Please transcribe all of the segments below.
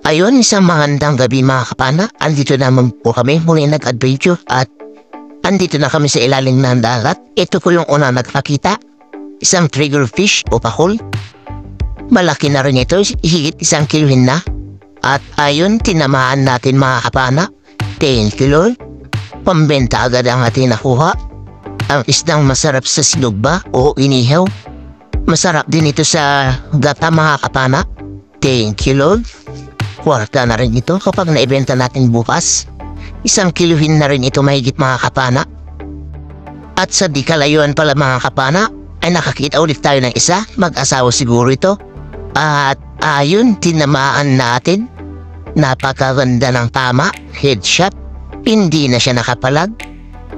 Ayun, isang magandang gabi mga kapana. Andito naman po kami muli nag-adventure at andito na kami sa ilalim ng dagat. Ito po yung una nagpakita. Isang triggerfish o pakol. Malaki na rin ito, higit 1 kilohin na. At ayun, tinamaan natin mga kapana. 10 kilo. Pambenta agad ang ating nakuha. Ang isdang masarap sa sinugba o inihaw. Masarap din ito sa gata mga kapana. 10 kilo. Kwarta na rin ito kapag naibenta natin bukas. 1 kilohin na rin ito mahigit mga kapana. At sa di kalayuan pala mga kapana, ay nakakita ulit tayo ng isa. Mag-asawa siguro ito. At ayun, tinamaan natin. Napakaganda ng tama. Headshot. Hindi na siya nakapalag.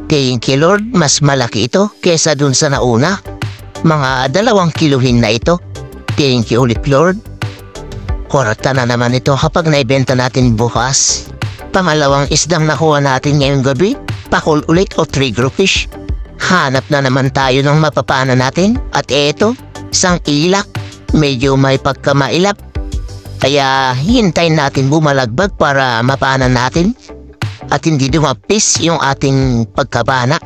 Thank you Lord, mas malaki ito kesa dun sa nauna. Mga 2 kilohin na ito. Thank you ulit Lord. Kwarta na naman ito kapag naibenta natin bukas. Pangalawang isdang nakuha natin ngayong gabi, pakol ulit o triggerfish. Hanap na naman tayo ng mapapana natin. At eto, isang ilak. Medyo may pagkamailap. Kaya hintayin natin bumalagbag para mapana natin. At hindi dumapis yung ating pagkabana.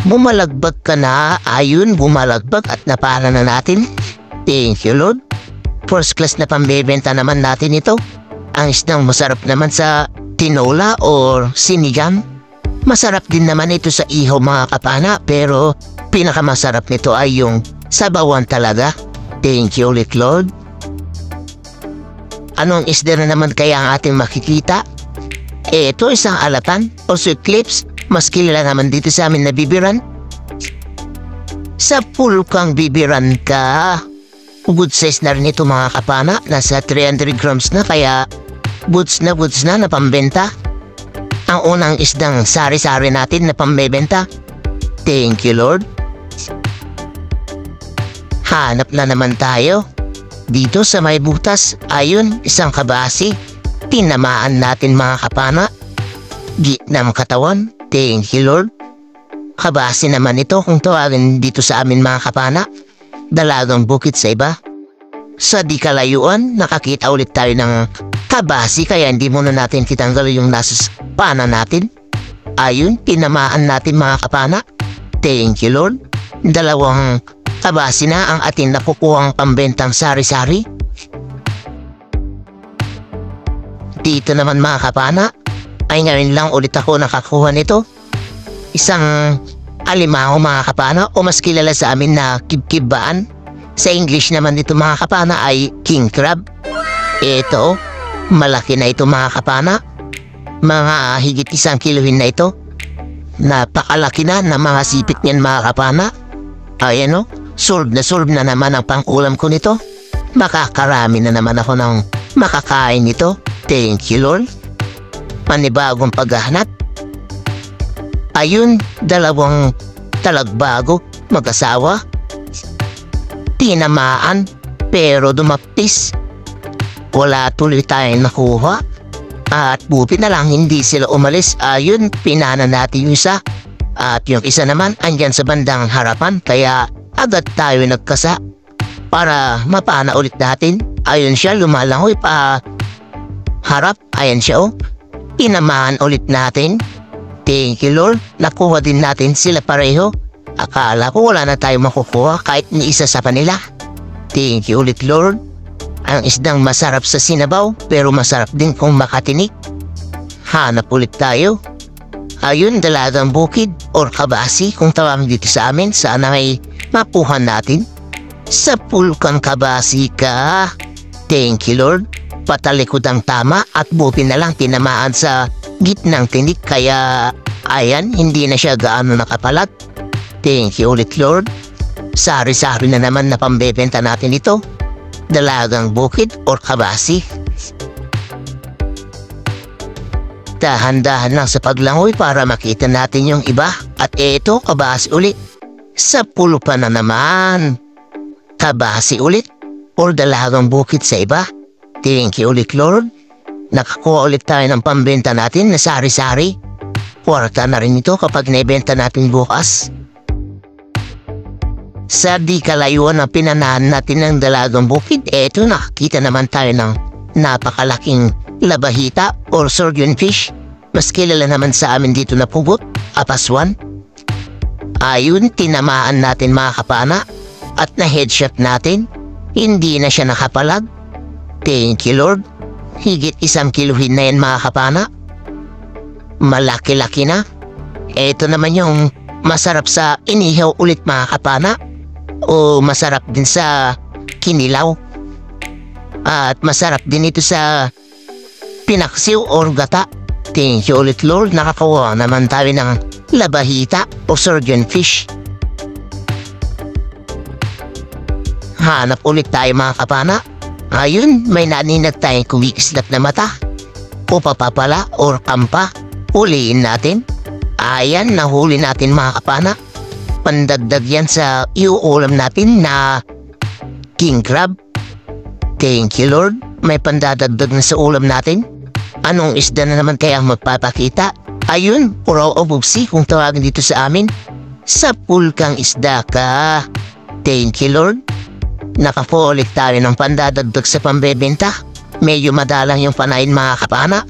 Bumalagbag ka na, ayun bumalagbag at napana na natin. Thank you Lord. First class na pambebenta naman natin ito. Ang isdang masarap naman sa tinola or sinigang. Masarap din naman ito sa ihaw mga kapana, pero pinakamasarap nito ay yung sabawan talaga. Thank you ulit Lord. Anong isda na naman kaya ang ating makikita? Ito isang alatan o sweet lips. Mas kilala naman dito sa amin na bibiran. Sa pulkang bibiran ka. Good size na rin ito mga kapana. Nasa 300 grams na kaya goods na pambenta. Ang unang isdang sari-sari natin na pambebenta. Thank you Lord. Hanap na naman tayo. Dito sa may butas, ayun, isang kabasi. Tinamaan natin mga kapana. Gitnang katawan. Thank you Lord. Kabasi naman ito kung tawagin dito sa amin mga kapana. Dalagang bukit sa iba. Sa di kalayuan, nakakita ulit tayo ng kabasi kaya hindi muna natin kitanggal yung nasa pana natin. Ayun, tinamaan natin mga kapana. Thank you Lord. 2 kabasi na ang ating nakukuhang pambentang sari-sari. Dito naman mga kapana, ay ngayon lang ulit ako nakakuha nito. Isang alimango mga kapana o mas kilala sa amin na kibkibaan. Sa English naman dito mga kapana ay king crab. Ito, malaki na ito mga kapana. Mga higit 1 kilohin na ito. Napakalaki na ng mga sipit niyan mga kapana. Ayan o, solve na naman ang pang-ulam ko nito. Makakarami na naman ako ng makakain nito. Thank you Lord. Panibagong paghahanap. Ayun, 2 talagbago, mag-asawa. Tinamaan, pero dumapis. Wala tuloy tayong nakuha. At buti na lang hindi sila umalis. Ayun, pinana natin yung isa. At yung isa naman, andyan sa bandang harapan. Kaya agad tayo nagkasa para mapana ulit natin. Ayun siya, lumalangoy pa harap. Ayan siya oh. Tinamaan ulit natin. Thank you Lord. Nakuha din natin sila pareho. Akala ko wala na tayo makukuha kahit ni isa sa kanila. Thank you ulit Lord. Ang isdang masarap sa sinabaw pero masarap din kung makatinik. Hanap ulit tayo. Ayun, dalagang bukid or kabasi kung tawagin dito sa amin. Sana ay mapuhan natin. Sa pulkang kabasi ka. Thank you Lord. Patalikod ang tama at buti na lang tinamaan sa gitnang tinik kaya ayan, hindi na siya gaano nakapalag. Thank you ulit Lord. Sari-sari na naman na pambebenta natin ito. Dalagang bukid or kabasi. Dahan-dahan lang sa paglangoy para makita natin yung iba. At eto, kabasi ulit. Sa pulo pa na naman. Kabasi ulit or dalagang bukid sa iba. Thank you ulit Lord. Nakakuha ulit tayo ng pambenta natin na sari-sari. Kwarta na rin ito kapag naibenta natin bukas. Sa di kalayuan na pinanahan natin ng dalagang bukid, eto nakakita naman tayo ng napakalaking labahita or surgeonfish. Mas kilala naman sa amin dito na pugot, apaswan. Ayun, tinamaan natin mga kapana at na-headshot natin. Hindi na siya nakapalag. Thank you Lord. Higit 1 kiluhin na yan mga kapana. Malaki-laki na. Ito naman yung masarap sa inihaw ulit mga kapana. O masarap din sa kinilaw. At masarap din ito sa pinaksiw or gata. Thank you ulit Lord. Nakakawa naman tayo ng labahita o surgeonfish. Hanap ulit tayo mga kapana. Ayun, may naninag tayong kumikislap na mata. O papapala or kampa. Huliin natin. Ayan, nahuli natin mga kapana. Pandagdag yan sa iuulam natin na king crab. Thank you Lord. May pandadagdag na sa ulam natin. Anong isda na naman kaya magpapakita? Ayun, puraw o bubsi kung tawagin dito sa amin. Sa pulkang isda ka. Thank you Lord. Nakapuulit tayo ng pandadagdag sa pambebenta. Medyo madalang yung panain mga kapana.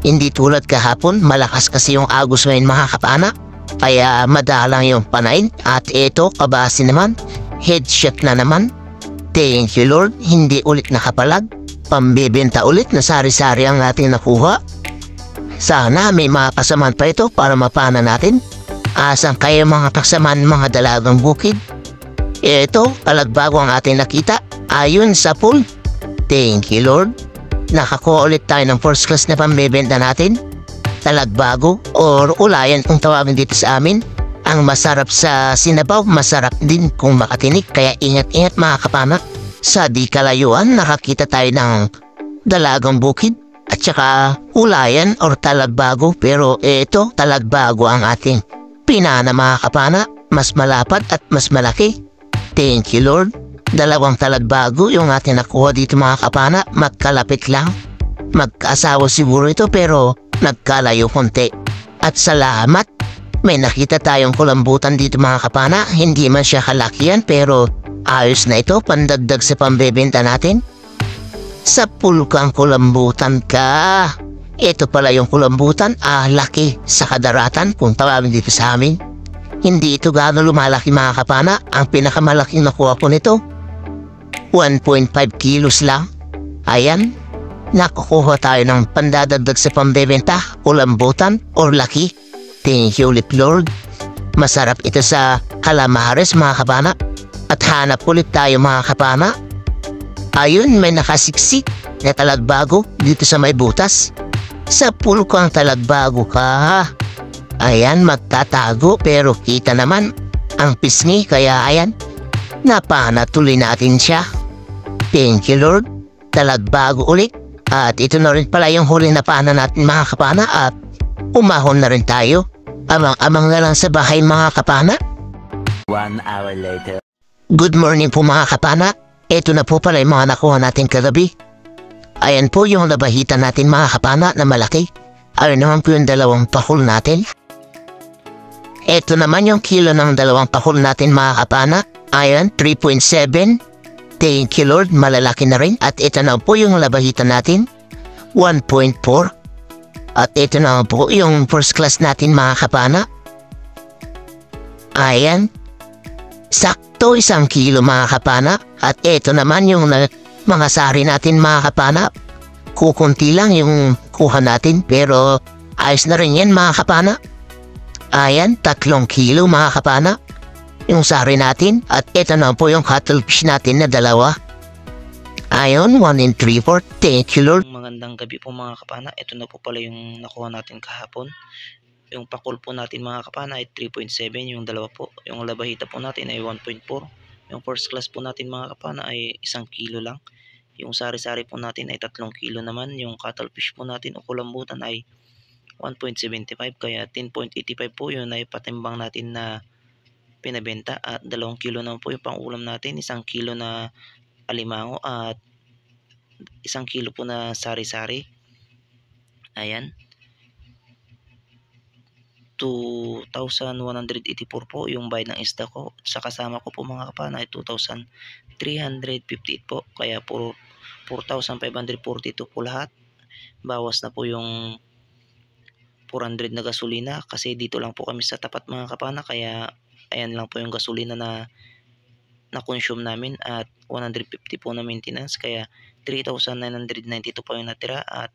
Hindi tulad kahapon, malakas kasi yung agos ngayon mga kapana. Kaya madalang yung panain. At ito, kabasi naman. Headshot na naman. Thank you Lord. Hindi ulit nakapalag. Pambebenta ulit na sari-sari ang ating nakuha. Sana may mga kasamaan pa ito para mapana natin. Asan kayo mga kasamaan mga dalagang bukid? Ito, palagbago ang ating nakita. Ayun sa pool. Thank you Lord. Nakakuha ulit tayo ng first class na pambebenta natin. Talagbago or ulayan kung tawagin dito sa amin. Ang masarap sa sinabaw, masarap din kung makatinik. Kaya ingat-ingat mga kapana. Sa di kalayuan, nakakita tayo ng dalagang bukid at saka ulayan or talagbago. Pero ito, talagbago ang ating pinana mga kapana. Mas malapad at mas malaki. Thank you Lord. Dalawang talagbago yung ating nakuha dito mga kapana. Magkalapit lang. Magkaasawa siguro ito pero nagkalayo konti. At salamat. May nakita tayong kulambutan dito mga kapana. Hindi man siya kalakihan pero ayos na ito, pandagdag sa pambebenta natin. Sa pulkang kulambutan ka. Ito pala yung kulambutan, laki sa kadaratan kung tawagin dito sa amin. Hindi ito gaano lumalaki mga kapana. Ang pinakamalaking nakuha ko nito, 1.5 kilos lang. Ayan, nakukuha tayo ng pandadagdag sa pambebenta, kulambutan or laki. Thank you ulit Lord. Masarap ito sa calamares mga kapana. At hanap ulit tayo mga kapana. Ayun, may nakasiksik na talagbago dito sa may butas. Sa pulko ang talagbago ka. Ayan, magtatago pero kita naman ang pisngi kaya ayan, napanatuloy natin siya. Thank you Lord. Talagbago ulit. At ito na rin pala yung huli na pana natin mga kapana at umahon na rin tayo. Amang-amang na lang sa bahay mga kapana. 1 hour later. Good morning po mga kapana. Ito na po pala yung mga nakuha natin kagabi. Ayan po yung labahita natin mga kapana na malaki. Ayan naman po yung dalawang pakul natin. Ito naman yung kilo ng dalawang pakul natin mga kapana. Ayan, 3.7. Thank you Lord, malalaki na rin. At ito na po yung labahita natin, 1.4. At ito na po yung first class natin mga kapana. Ayan. Sakto 1 kilo mga kapana. At ito naman yung mga sari natin mga kapana. Kukunti lang yung kuha natin pero ayos na rin yan mga kapana. Ayan, 3 kilo mga kapana. Yung sari natin. At ito na po yung cuttlefish natin na 2. Ayon, 1 and 3/4. Thank you Lord. Magandang gabi po mga kapana. Ito na po pala yung nakuha natin kahapon. Yung pakul po natin mga kapana ay 3.7. Yung dalawa po. Yung labahita po natin ay 1.4. Yung first class po natin mga kapana ay 1 kilo lang. Yung sari-sari po natin ay 3 kilo naman. Yung cuttlefish po natin o kulambutan ay 1.75. Kaya 10.85 po yun ay patimbang natin na pinabenta. At 2 kilo naman po yung pang-ulam natin. 1 kilo na alimango at 1 kilo po na sari-sari. Ayan. 2,184 po yung bayad ng isda ko. Sa kasama ko po mga kapana ay 2,358 po. Kaya puro 4,542 po lahat. Bawas na po yung 400 na gasolina kasi dito lang po kami sa tapat mga kapana, kaya ayan lang po yung gasolina na-consume namin at 150 po na maintenance, kaya 3,992 po yung natira at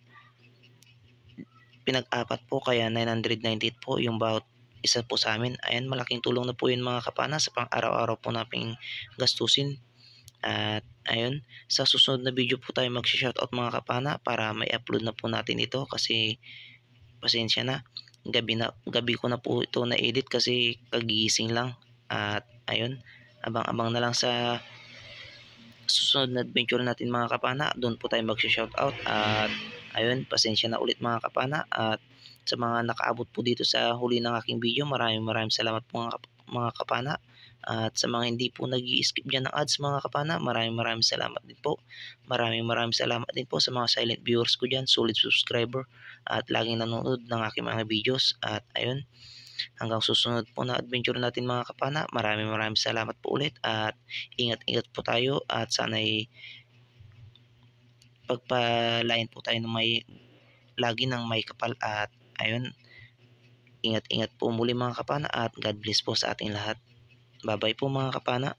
pinag-apat po kaya 998 po yung bawat isa po sa amin. Ayan, malaking tulong na po yun mga kapana sa pang-araw-araw po nating gastusin. At ayun, sa susunod na video po tayo mag-shoutout mga kapana para may upload na po natin ito kasi pasensya na. Gabi ko na po ito na-edit kasi kagigising lang. At ayun, abang-abang na lang sa susunod na adventure natin mga kapana. Doon po tayo mag-shoutout. At ayun, pasensya na ulit mga kapana. At sa mga nakaabot po dito sa huli ng aking video, maraming salamat po mga kapana. At sa mga hindi po nag-i-skip dyan ng ads mga kapana, maraming salamat din po. Maraming salamat din po sa mga silent viewers ko dyan, solid subscriber at laging nanonood ng aking mga videos. At ayun, hanggang susunod po na adventure natin mga kapana, maraming salamat po ulit at ingat po tayo at sana'y pagpalain po tayo ng lagi ng may kapal. At ayun, ingat po muli mga kapana at God bless po sa ating lahat. Bye-bye po mga kapana.